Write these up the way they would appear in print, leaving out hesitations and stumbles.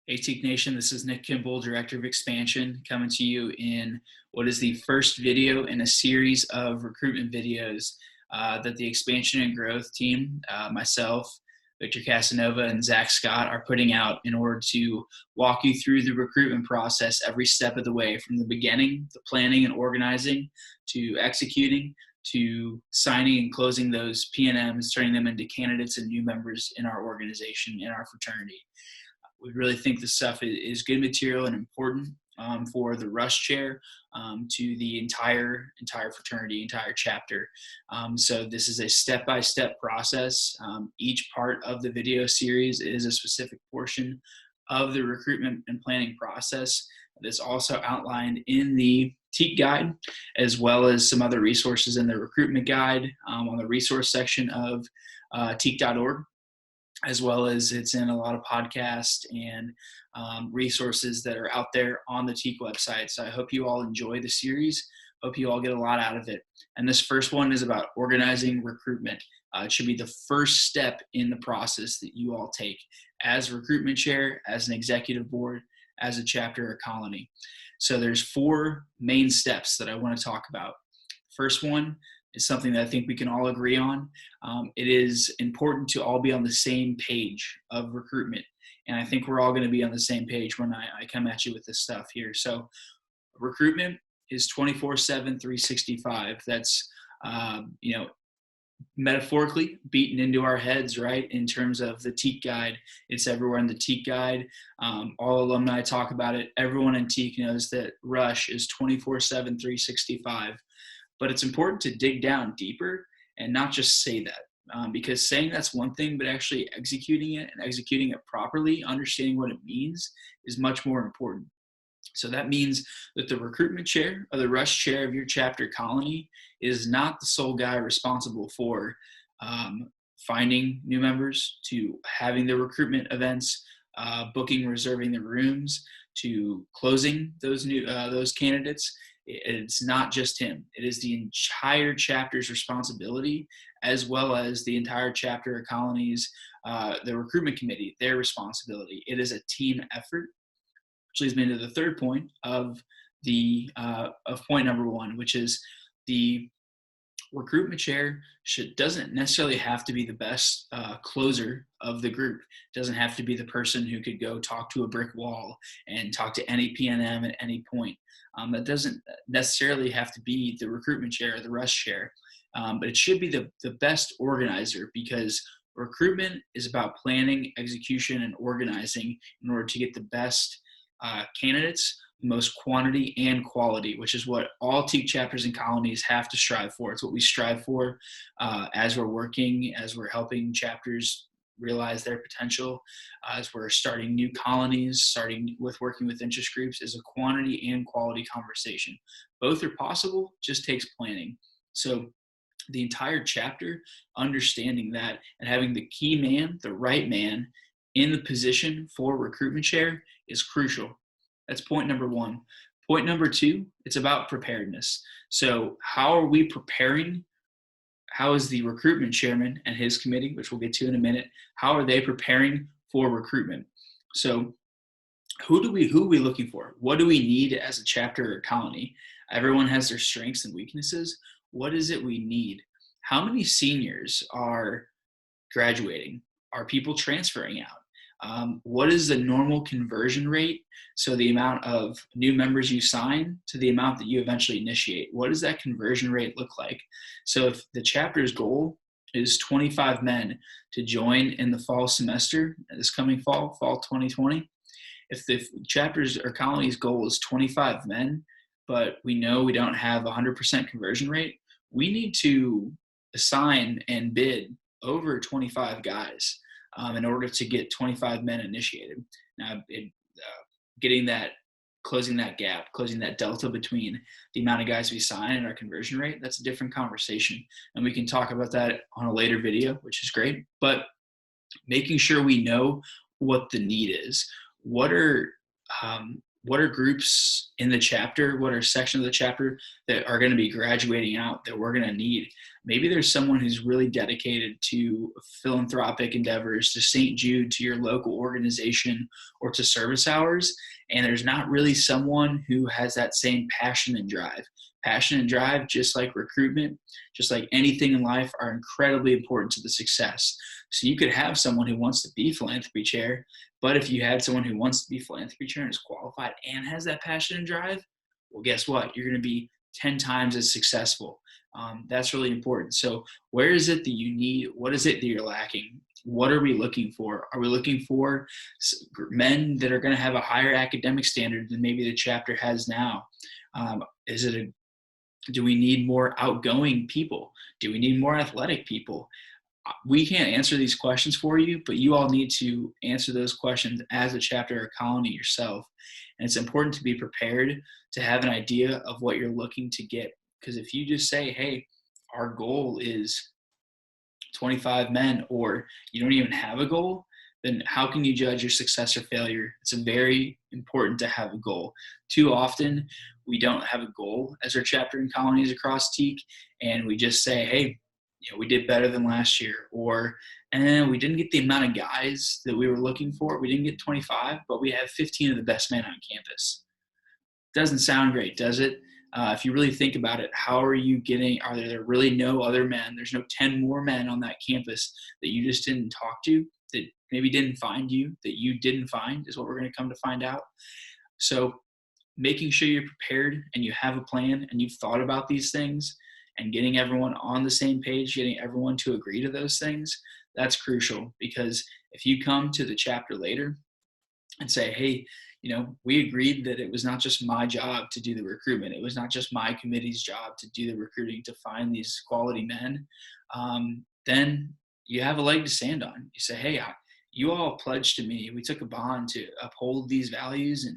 ATIC Nation, this is Nick Kimball, Director of Expansion, coming to you in what is the first video in a series of recruitment videos that the Expansion and Growth team, myself, Victor Casanova, and Zach Scott are putting out in order to walk you through the recruitment process every step of the way, from the beginning, the planning and organizing, to executing, to signing and closing those P&Ms, turning them into candidates and new members in our organization, in our fraternity. We really think this stuff is good material and important for the Rush Chair to the entire fraternity, entire chapter. So this is a step-by-step process. Each part of the video series is a specific portion of the recruitment and planning process that's also outlined in the TEAC guide, as well as some other resources in the recruitment guide on the resource section of teac.org. As well as it's in a lot of podcasts and resources that are out there on the TEAC website. So I hope you all enjoy the series. Hope you all get a lot out of it. And this first one is about organizing recruitment. It should be the first step in the process that you all take as recruitment chair, as an executive board, as a chapter or colony. So there's 4 main steps that I want to talk about. First one is something that I think we can all agree on. It is important to all be on the same page of recruitment. And I think we're all going to be on the same page when I come at you with this stuff here. So recruitment is 24/7, 365. That's, metaphorically beaten into our heads, right? In terms of the TEAC guide, it's everywhere in the TEAC guide. All alumni talk about it. Everyone in TEAC knows that Rush is 24/7, 365. But it's important to dig down deeper and not just say that, because saying that's one thing, but actually executing it and executing it properly, understanding what it means, is much more important. So that means that the recruitment chair or the Rush chair of your chapter colony is not the sole guy responsible for finding new members, to having the recruitment events, booking, reserving the rooms, to closing those candidates. It's not just him. It is the entire chapter's responsibility, as well as the entire chapter or colonies, the recruitment committee, their responsibility. It is a team effort, which leads me to the third point of point number 1, which is the recruitment chair doesn't necessarily have to be the best closer of the group. It doesn't have to be the person who could go talk to a brick wall and talk to any PNM at any point. That doesn't necessarily have to be the recruitment chair or the Rush chair, but it should be the best organizer, because recruitment is about planning, execution, and organizing in order to get the best candidates, the most quantity and quality, which is what all TEAC chapters and colonies have to strive for. It's what we strive for as we're working, as we're helping chapters realize their potential, as we're starting new colonies, starting with working with interest groups, is a quantity and quality conversation. Both are possible, just takes planning. So the entire chapter, understanding that and having the key man, the right man, in the position for recruitment chair is crucial. That's point number 1. Point number 2, it's about preparedness. So how are we preparing? How is the recruitment chairman and his committee, which we'll get to in a minute, how are they preparing for recruitment? So who are we looking for? What do we need as a chapter or colony? Everyone has their strengths and weaknesses. What is it we need? How many seniors are graduating? Are people transferring out? What is the normal conversion rate? So the amount of new members you sign to the amount that you eventually initiate. What does that conversion rate look like? So if the chapter's goal is 25 men to join in the fall semester, this coming fall 2020, if the chapter's or colony's goal is 25 men, but we know we don't have 100% conversion rate, we need to assign and bid over 25 guys in order to get 25 men initiated. Now, closing that gap, closing that delta between the amount of guys we sign and our conversion rate, that's a different conversation. And we can talk about that on a later video, which is great. But making sure we know what the need is. What are what are groups in the chapter, what are sections of the chapter that are going to be graduating out that we're going to need. Maybe there's someone who's really dedicated to philanthropic endeavors, to St. Jude, to your local organization, or to service hours, and there's not really someone who has that same passion and drive. Passion and drive, just like recruitment, just like anything in life, are incredibly important to the success. So you could have someone who wants to be philanthropy chair, but if you had someone who wants to be philanthropy chair and is qualified and has that passion and drive, well, guess what? You're going to be 10 times as successful. That's really important. So where is it that you need? What is it that you're lacking? What are we looking for? Are we looking for men that are going to have a higher academic standard than maybe the chapter has now? Do we need more outgoing people? Do we need more athletic people? We can't answer these questions for you, but you all need to answer those questions as a chapter or colony yourself. And it's important to be prepared to have an idea of what you're looking to get. Because if you just say, hey, our goal is 25 men, or you don't even have a goal, then how can you judge your success or failure? It's very important to have a goal. Too often, we don't have a goal as our chapter and colonies across TEAC, and we just say, hey, we did better than last year, or we didn't get the amount of guys that we were looking for. We didn't get 25, but we have 15 of the best men on campus. Doesn't sound great, does it? If you really think about it, how are you getting, are there really no other men? There's no 10 more men on that campus that you just didn't talk to, that maybe didn't find you, that you didn't find, is what we're going to come to find out. So making sure you're prepared and you have a plan and you've thought about these things, and getting everyone on the same page, getting everyone to agree to those things, that's crucial. Because if you come to the chapter later and say, hey, we agreed that it was not just my job to do the recruitment. It was not just my committee's job to do the recruiting, to find these quality men. Then you have a leg to stand on. You say, hey, you all pledged to me. We took a bond to uphold these values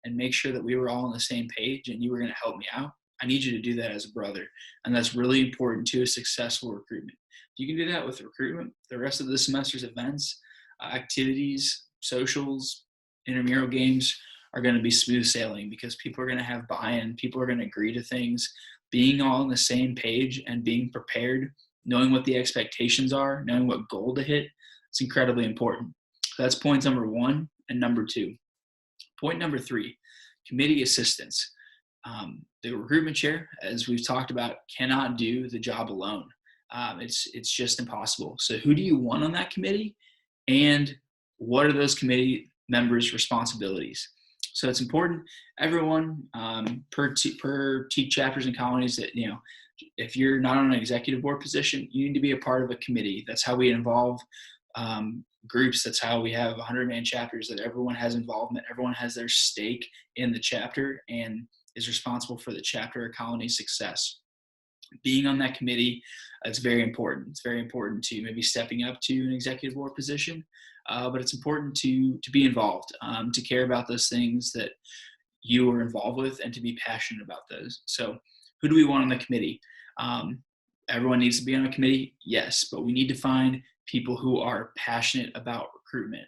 and make sure that we were all on the same page, and you were going to help me out. I need you to do that as a brother. And that's really important to a successful recruitment. If you can do that with recruitment, the rest of the semester's events, activities, socials, intramural games are going to be smooth sailing, because people are going to have buy-in. People are going to agree to things. Being all on the same page and being prepared, knowing what the expectations are, knowing what goal to hit, it's incredibly important. So that's point number 1 and number 2. Point number 3, committee assistance. The recruitment chair, as we've talked about, cannot do the job alone. It's just impossible. So who do you want on that committee, and what are those committee members' responsibilities? So it's important, everyone, per TEAC chapters and colonies, that if you're not on an executive board position, you need to be a part of a committee. That's how we involve groups. That's how we have 100-man chapters, that everyone has involvement, everyone has their stake in the chapter and is responsible for the chapter or colony success. Being on that committee, it's very important. It's very important to maybe stepping up to an executive board position, but it's important to be involved, to care about those things that you are involved with, and to be passionate about those. So who do we want on the committee? Everyone needs to be on a committee, yes, but we need to find people who are passionate about recruitment.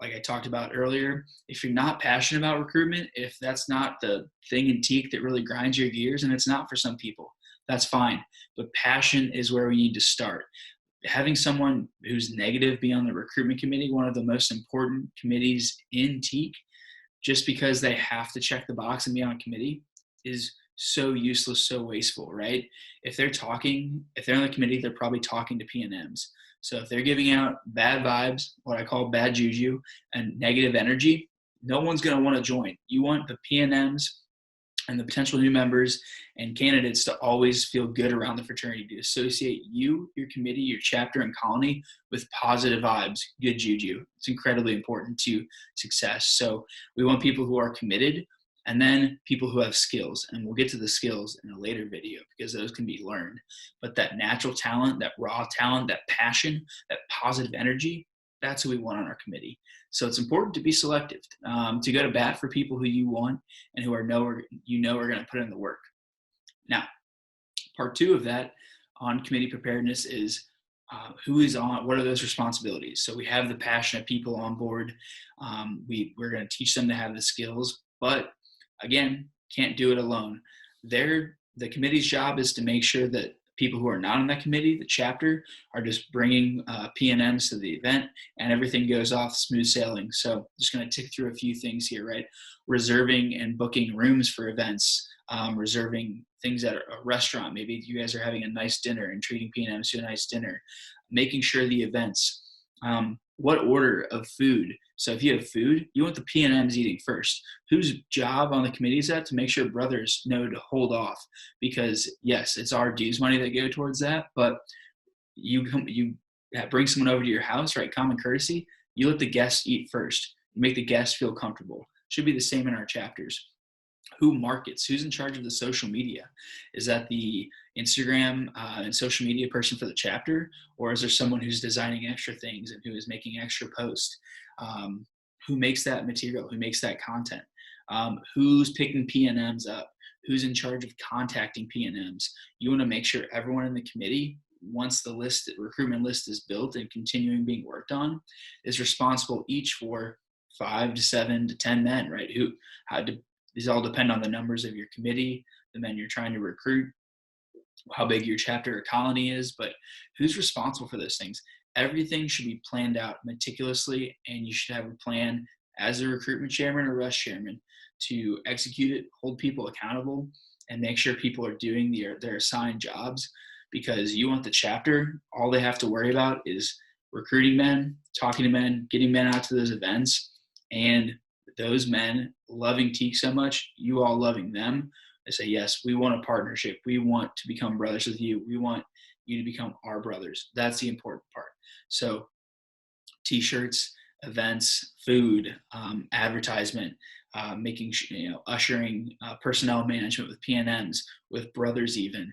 Like I talked about earlier, if you're not passionate about recruitment, if that's not the thing in TEAC that really grinds your gears, and it's not for some people, that's fine. But passion is where we need to start. Having someone who's negative be on the recruitment committee, one of the most important committees in TEAC, just because they have to check the box and be on a committee, is so useless, so wasteful, right? If they're on the committee, they're probably talking to P&Ms. So if they're giving out bad vibes, what I call bad juju, and negative energy, no one's going to want to join. You want the P&Ms and the potential new members and candidates to always feel good around the fraternity, to associate you, your committee, your chapter, and colony with positive vibes, good juju. It's incredibly important to success. So we want people who are committed, and then people who have skills. And we'll get to the skills in a later video, because those can be learned. But that natural talent, that raw talent, that passion, that positive energy, that's who we want on our committee. So it's important to be selective, to go to bat for people who you want and who are going to put in the work. Now, part 2 of that on committee preparedness is who is on, what are those responsibilities? So we have the passionate people on board. We're going to teach them to have the skills, But again, can't do it alone. The committee's job is to make sure that people who are not on that committee, the chapter, are just bringing P&Ms to the event, and everything goes off smooth sailing. So just going to tick through a few things here, right? Reserving and booking rooms for events, reserving things at a restaurant. Maybe you guys are having a nice dinner and treating P&Ms to a nice dinner, making sure the events, what order of food. So if you have food, you want the P&Ms eating first. Whose job on the committee is that? To make sure brothers know to hold off, because yes, it's our dues money that go towards that, but you bring someone over to your house, right? Common courtesy. You let the guests eat first. You make the guests feel comfortable. Should be the same in our chapters. Who markets? Who's in charge of the social media? Is that the Instagram and social media person for the chapter, or is there someone who's designing extra things and who is making extra posts? Who makes that material? Who makes that content? Who's picking P&Ms up? Who's in charge of contacting P&Ms? You want to make sure everyone in the committee, once the recruitment list is built and continuing being worked on, is responsible each for 5 to 7 to 10 men, right? These all depend on the numbers of your committee, the men you're trying to recruit, how big your chapter or colony is, but who's responsible for those things? Everything should be planned out meticulously, and you should have a plan as a recruitment chairman or rush chairman to execute it, hold people accountable, and make sure people are doing their assigned jobs, because you want the chapter, all they have to worry about is recruiting men, talking to men, getting men out to those events, and those men loving Teak so much, you all loving them. They say, yes, we want a partnership. We want to become brothers with you. We want you to become our brothers. That's the important part. So T-shirts, events, food, advertisement, making ushering, personnel management with P&Ms, with brothers even.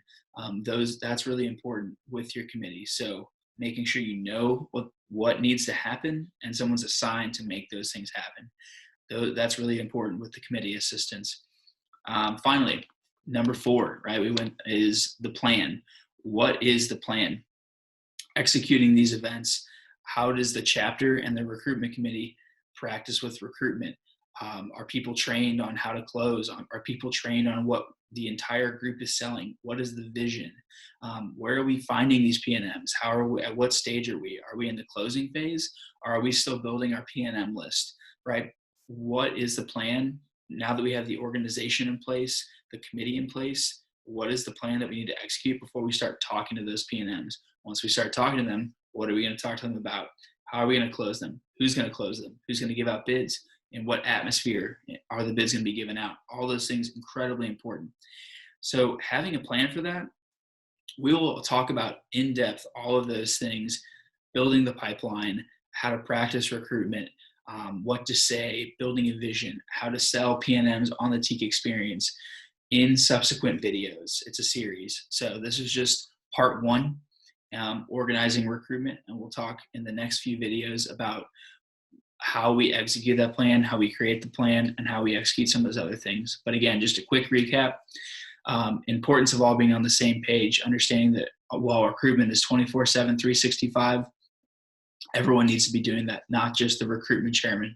That's really important with your committee. So making sure you know what needs to happen and someone's assigned to make those things happen. That's really important with the committee assistants. Finally, number 4, right? Is the plan. What is the plan? Executing these events. How does the chapter and the recruitment committee practice with recruitment? Are people trained on how to close? Are people trained on what the entire group is selling? What is the vision? Where are we finding these P&Ms? At what stage are we? Are we in the closing phase? Or are we still building our P&M list, right? What is the plan? Now that we have the organization in place, the committee in place, what is the plan that we need to execute before we start talking to those P&Ms? Once we start talking to them, what are we going to talk to them about? How are we going to close them? Who's going to close them? Who's going to give out bids? In what atmosphere are the bids going to be given out? All those things, incredibly important. So having a plan for that, we will talk about in depth all of those things, building the pipeline, how to practice recruitment, what to say, building a vision, how to sell P&Ms on the Teak experience in subsequent videos. It's a series. So this is just part 1, organizing recruitment, and we'll talk in the next few videos about how we execute that plan, how we create the plan, and how we execute some of those other things. But again, just a quick recap. Importance of all being on the same page, understanding that while recruitment is 24/7, 365, everyone needs to be doing that, not just the recruitment chairman.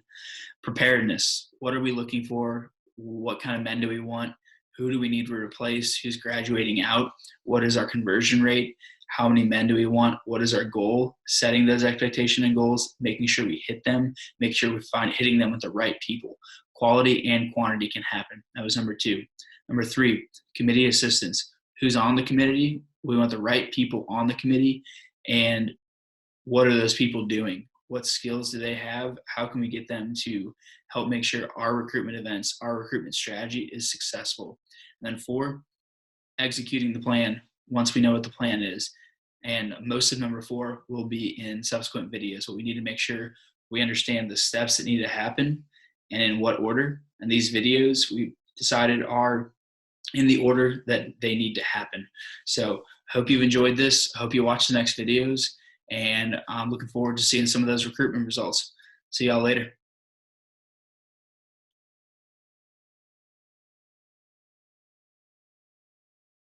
Preparedness. What are we looking for? What kind of men do we want? Who do we need to replace? Who's graduating out? What is our conversion rate? How many men do we want? What is our goal? Setting those expectations and goals, making sure we hit them, make sure we hitting them with the right people. Quality and quantity can happen. That was number 2. Number 3, committee assistance. Who's on the committee? We want the right people on the committee. And what are those people doing? What skills do they have? How can we get them to help make sure our recruitment events, our recruitment strategy is successful? And then 4, executing the plan once we know what the plan is. And most of number 4 will be in subsequent videos, but we need to make sure we understand the steps that need to happen and in what order. And these videos we decided are in the order that they need to happen. So hope you've enjoyed this. I hope you watch the next videos, and I'm looking forward to seeing some of those recruitment results. See y'all later.